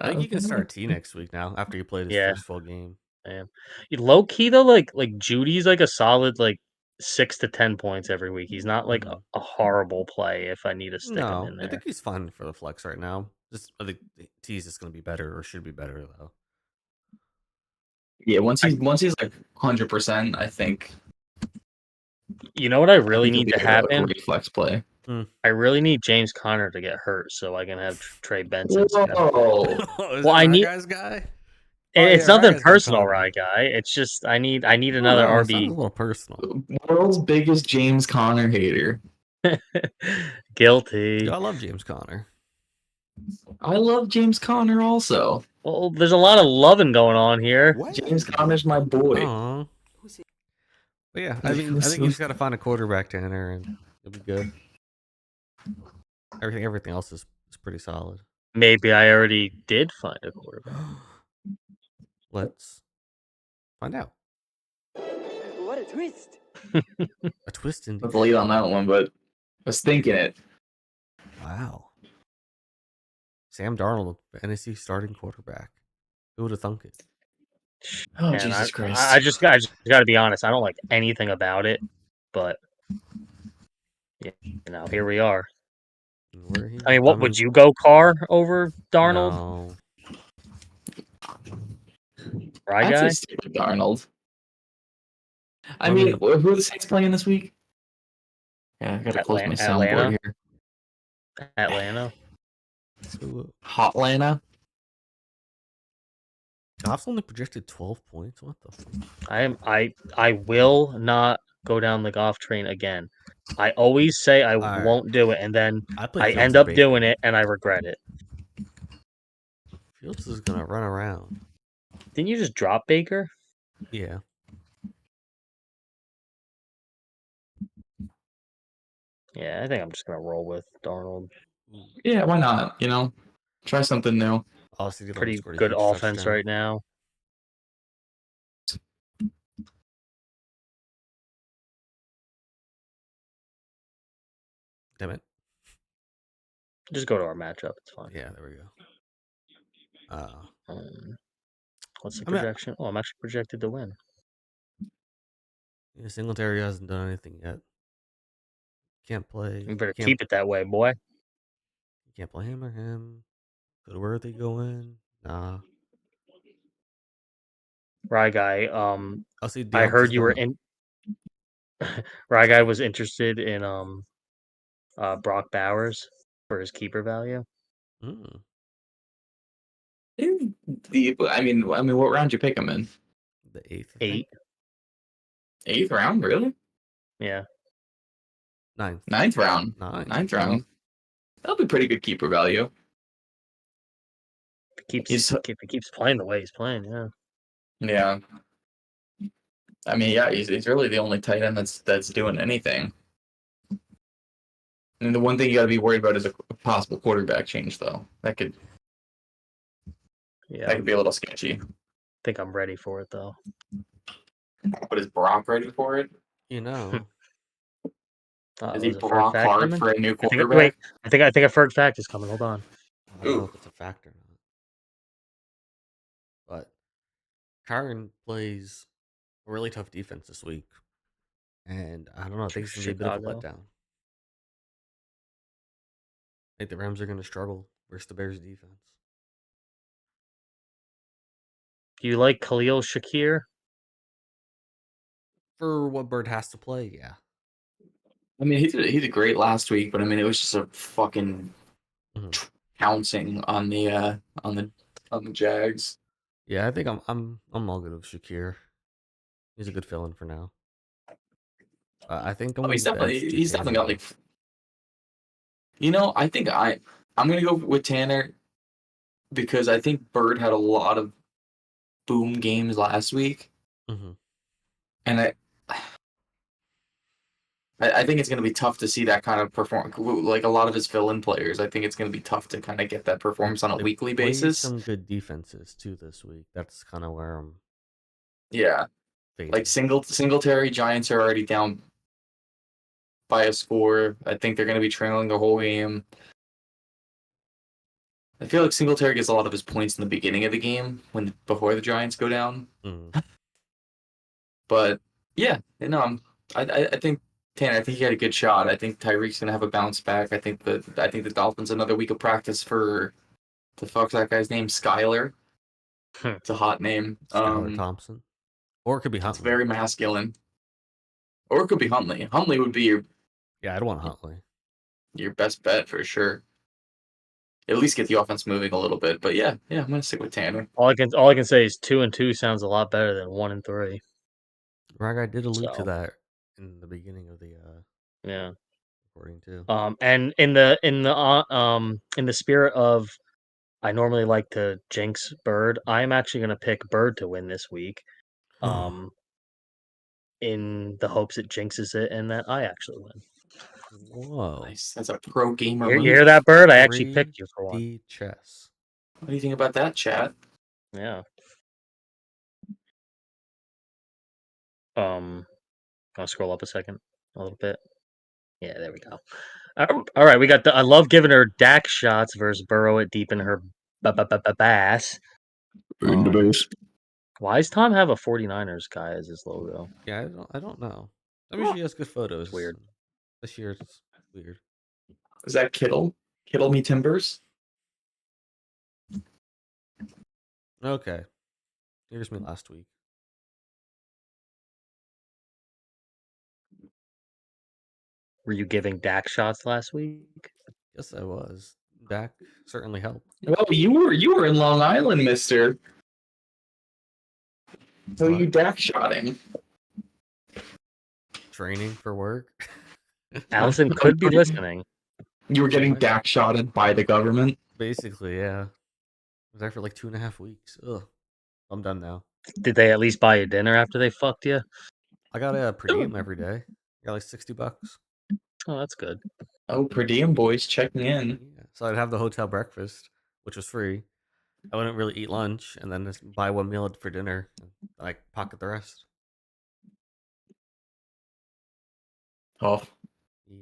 I think you can start T next week now after you played his Yeah. first full game. Man. Low key though, like Judy's like a solid like 6 to 10 points every week. He's not like a horrible play if I need to stick him No, in I there. think he's fine for the flex right now. Just I think T's just going to be better or should be better though. Yeah, once he's like 100%, I think. You know what I really need to A happen? great flex play. I really need James Conner to get hurt so I can have Trey Benson. Whoa! Well, I need guy's guy. It's nothing personal, right, guy. It's just I need another RB. It's a little personal. World's biggest James Conner hater. Guilty. Yo, I love James Conner. I love James Conner also. Well, there's a lot of loving going on here. James Conner's my boy. Aww. But yeah, I mean, I think you just got to find a quarterback, Tanner, and it'll be good. Everything else is pretty solid. Maybe I already did find a quarterback. Let's find out. What a twist! A twist in I was late on that one, but I was thinking it. Wow. Sam Darnold, fantasy starting quarterback. Who would have thunk it? Oh, Man, Jesus Christ. I just got to be honest. I don't like anything about it, but yeah, here we are. I mean, what would you go Carr over Darnold? No. Right, I'd guy? say stick with Darnold. I mean, who are the Saints playing this week? Yeah, I gotta close my soundboard here. Atlanta. Hotlanta. Goff's only projected 12 points. What the fuck? I will not go down the golf train again. I always say I won't do it, and then I end up doing it, and I regret it. Fields is gonna run around. Didn't you just drop Baker? Yeah. Yeah, I think I'm just gonna roll with Darnold. Yeah, why not? You know, try something new. Pretty good offense right now. Damn it. Just go to our matchup. It's fine. Yeah, there we go. What's the projection? I'm actually projected to win. Yeah, Singletary hasn't done anything yet. Can't play. You better keep it that way, boy. You can't play him or him. Could Worthy go in? Nah. Ryguy, I'll see. I heard you were in. Ryguy was interested in Brock Bowers for his keeper value. I mean, what round you pick him in? The 8th. 8. 8th round, really? Yeah. 9th. 9th round. 9th round. That'll be pretty good keeper value. If he keeps playing the way he's playing, yeah. Yeah. I mean, yeah, he's really the only tight end that's doing anything. And the one thing you got to be worried about is a possible quarterback change, though. That could be a little sketchy. I think I'm ready for it, though. But is Brock ready for it? You know. Is he Brock hard for a new quarterback? Wait, I think a Ferg fact is coming. Hold on. I don't know if it's a factor or not. But Kyron plays a really tough defense this week. And I don't know. I think it's going to be a bit of a letdown. I think the Rams are going to struggle versus the Bears defense. Do you like Khalil Shakir? For what Burd has to play, yeah. I mean, he did great last week, but I mean, it was just a fucking pouncing on the Jags. Yeah, I think I'm all good with Shakir. He's a good fill-in for now. I think he's definitely got like. You know, I think I'm gonna go with Tanner because I think Burd had a lot of boom games last week, Mm-hmm. and I think it's going to be tough to see that kind of perform. Like a lot of his fill-in players, I think it's going to be tough to kind of get that performance on a weekly basis. Some good defenses too this week. That's kind of where I'm. Yeah, fading. like Singletary Giants are already down by a score. I think they're going to be trailing the whole game. I feel like Singletary gets a lot of his points in the beginning of the game before the Giants go down. Mm. But yeah, no, I think Tanner, I think he had a good shot. I think Tyreek's gonna have a bounce back. I think the Dolphins another week of practice for the fuck's that guy's name, Skyler. It's a hot name. Skylar Thompson, or it could be Huntley. It's very masculine. Or it could be Huntley. Huntley would be your I'd want Huntley. Your best bet for sure. At least get the offense moving a little bit. But yeah, I'm gonna stick with Tanner. All I can say is 2-2 sounds a lot better than 1-3. Ryguy did allude to that in the beginning of the recording too. And in the spirit of, I normally like to jinx Burd. I'm actually gonna pick Burd to win this week. In the hopes it jinxes it and that I actually win. Whoa. Nice. That's a pro gamer You move. hear that, Burd? I actually picked you for one. 3D chess. What do you think about that, chat? Yeah. I'll scroll up a second, a little bit. Yeah, there we go. All right, we got I love giving her Dak shots versus Burrow at deep in her bass. In the base. Why does Tom have a 49ers guy as his logo? Yeah, I don't know. I mean, she has good photos. It's weird. This year it's weird. Is that Kittle? Kittle me Timbers? Okay. Here's me last week. Were you giving Dak shots last week? Yes, I was. Dak certainly helped. Well, you were in Long Island, mister. So What? you Dak shotting. Training for work. Allison could be listening. You were getting Dak shotted by the government? Basically, yeah. I was there for like 2.5 weeks. Ugh. I'm done now. Did they at least buy you dinner after they fucked you? I got a per diem every day. I got like $60. Oh, that's good. Oh, per diem boys checking in. Yeah. So I'd have the hotel breakfast, which was free. I wouldn't really eat lunch and then just buy one meal for dinner and like pocket the rest. Tough. Yeah.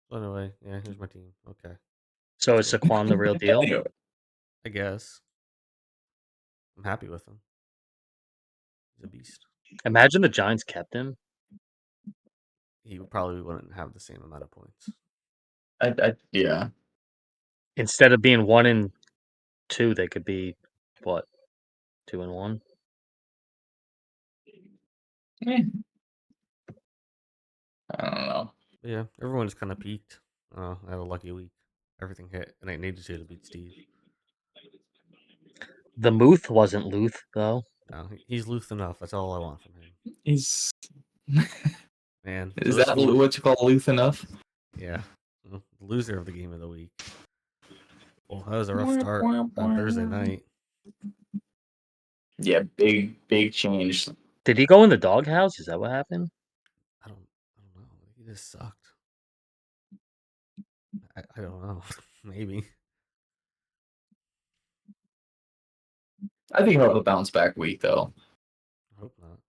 So anyway, yeah, here's my team. Okay. So is Saquon the real deal? Anyway, I guess. I'm happy with him. He's a beast. Imagine the Giants kept him. He probably wouldn't have the same amount of points. yeah. Instead of being 1-2, they could be what? 2-1? I don't know. But yeah, everyone just kind of peaked. I had a lucky week. Everything hit, and I needed to beat Steve. The Muth wasn't Luth, though. No, he's loose enough. That's all I want from him. He's Man, is that what you call loose enough? Yeah, the loser of the game of the week. Well, that was a rough start on Thursday night. Yeah, big change. Did he go in the doghouse? Is that what happened? I don't know. He just sucked. I don't know. Maybe. I think he'll have a bounce back week though. I hope not.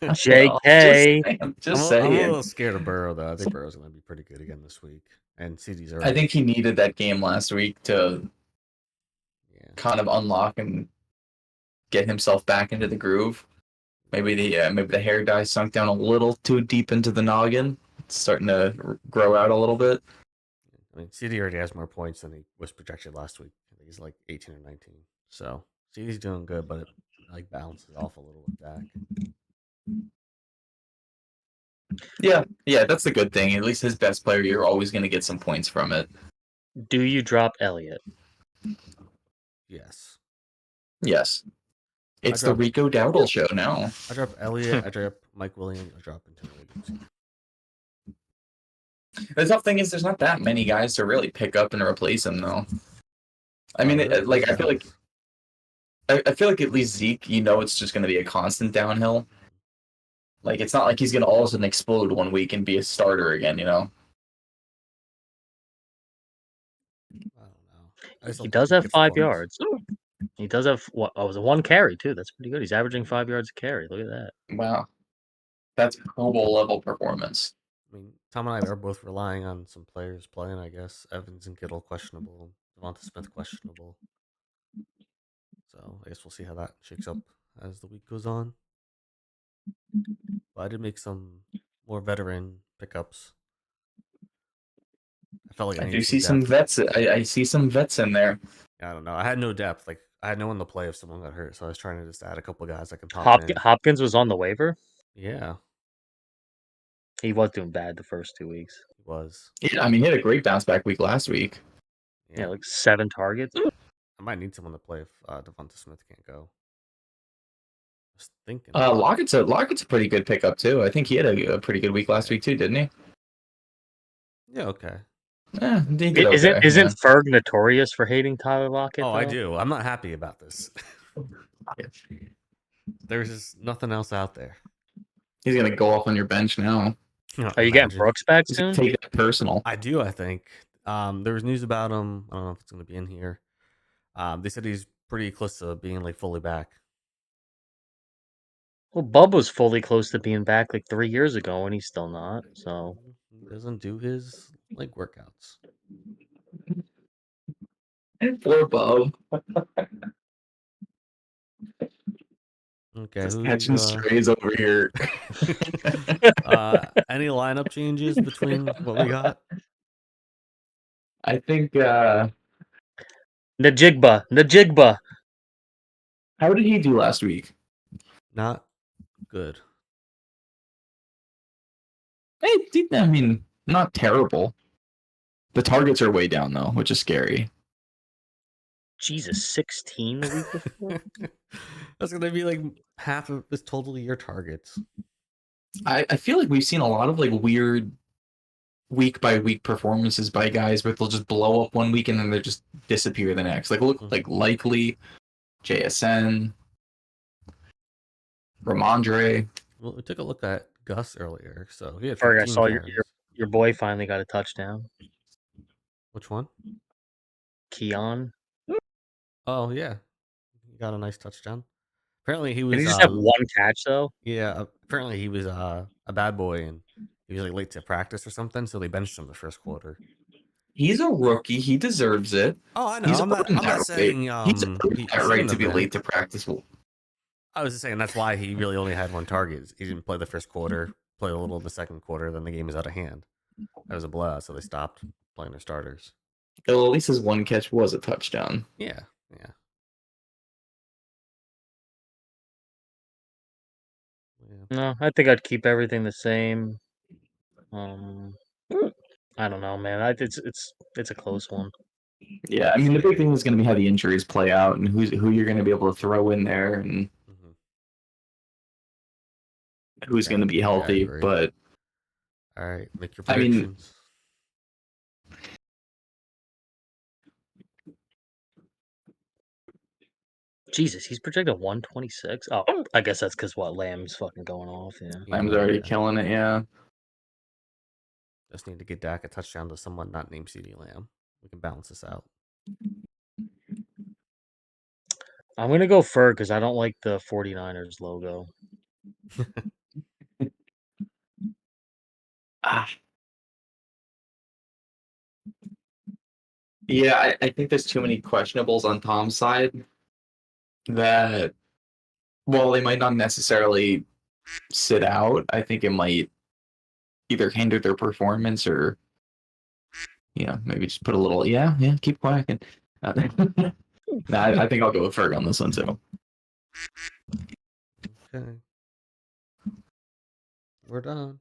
JK. I'm I'm saying. a little scared of Burrow though. I think Burrow's going to be pretty good again this week. And CD's already. I think he needed that game last week to kind of unlock and get himself back into the groove. Maybe the hair dye sunk down a little too deep into the noggin. It's starting to grow out a little bit. I mean, CD already has more points than he was projected last week. I think he's like 18 or 19. So CD's doing good, but it like bounces off a little with Dak. Yeah, that's the good thing. At least his best player, you're always going to get some points from it. Do you drop Elliott? Yes. Yes. It's the Rico Dowdle show now. I drop Elliott, I drop Mike Williams, I drop Antonio Gibson. The tough thing is there's not that many guys to really pick up and replace him, though. I mean, Really I feel like does. I feel like at least Zeke, it's just going to be a constant downhill. Like it's not like he's going to all of a sudden explode one week and be a starter again. I don't know. I just He don't does think have gets 5 points. yards. He does have what? Oh, it was a 1 carry too. That's pretty good. He's averaging 5 yards a carry. Look at that. Wow, that's Pro Bowl level performance. I mean, Tom and I are both relying on some players playing, I guess. Evans and Kittle questionable. Devonta Smith questionable. So I guess we'll see how that shakes up as the week goes on. But I did make some more veteran pickups. I felt like I I needed do some see some depth. vets. I see some vets in there. I don't know. I had no depth. Like I had no one to play if someone got hurt, so I was trying to just add a couple guys I can pop in. Hopkins was on the waiver. Yeah, He was doing bad the first 2 weeks. he was. Yeah, I mean, he had a great bounce back week last week. Yeah, like 7 targets. I might need someone to play if Devonta Smith can't go. Just thinking. Lockett's a pretty good pickup too. I think he had a pretty good week last week too, didn't he? Yeah, okay. Yeah, he did okay. Isn't Ferg notorious for hating Tyler Lockett? Oh, though? I do. I'm not happy about this. There's just nothing else out there. He's gonna go off on your bench now. Are you getting Brooks back He's soon? gonna take that personal. I do, I think. There was news about him. I don't know if it's going to be in here. They said he's pretty close to being like fully back. Well, Bub was fully close to being back like 3 years ago, and he's still not. So He doesn't do his like workouts. Poor Bob. Okay, Just who catching strays over here. any lineup changes between what we got? I think. Najigba. How did he do last week? Not good. I mean, not terrible. The targets are way down though, which is scary. Jesus, 16 the week before. That's gonna be like half of his total year targets. I feel like we've seen a lot of like weird week by week performances by guys where they'll just blow up one week and then they just disappear the next. Like look like Likely, JSN, Ramondre. Well, we took a look at Gus earlier, so he had Ferg, 15 I saw carries. your boy finally got a touchdown. Which one? Keon. Oh yeah, he got a nice touchdown. Apparently he was. Did he just have one catch though? Yeah, apparently he was a bad boy and he was like late to practice or something, so they benched him the first quarter. He's a rookie. He deserves it. Oh, I know. I'm not saying he's right to be late to practice. I was just saying that's why he really only had one target. He didn't play the first quarter, played a little in the second quarter, then the game was out of hand. That was a blowout, so they stopped playing their starters. Well, at least his one catch was a touchdown. Yeah. No, I think I'd keep everything the same. I don't know, man. It's a close one. Yeah, I mean the big thing is going to be how the injuries play out and who you're going to be able to throw in there and who's going to be healthy. But all right, make your predictions. Jesus, he's projected 126. Oh, I guess that's because Lamb's fucking going off. Yeah, Lamb's already killing it. Yeah. Just need to get Dak a touchdown to someone not named CeeDee Lamb. We can balance this out. I'm gonna go Ferg because I don't like the 49ers logo. Yeah, I think there's too many questionables on Tom's side that, while they might not necessarily sit out, I think it might either hinder their performance or, maybe just put a little, keep quacking. I think I'll go with Ferg on this one too. Okay. We're done.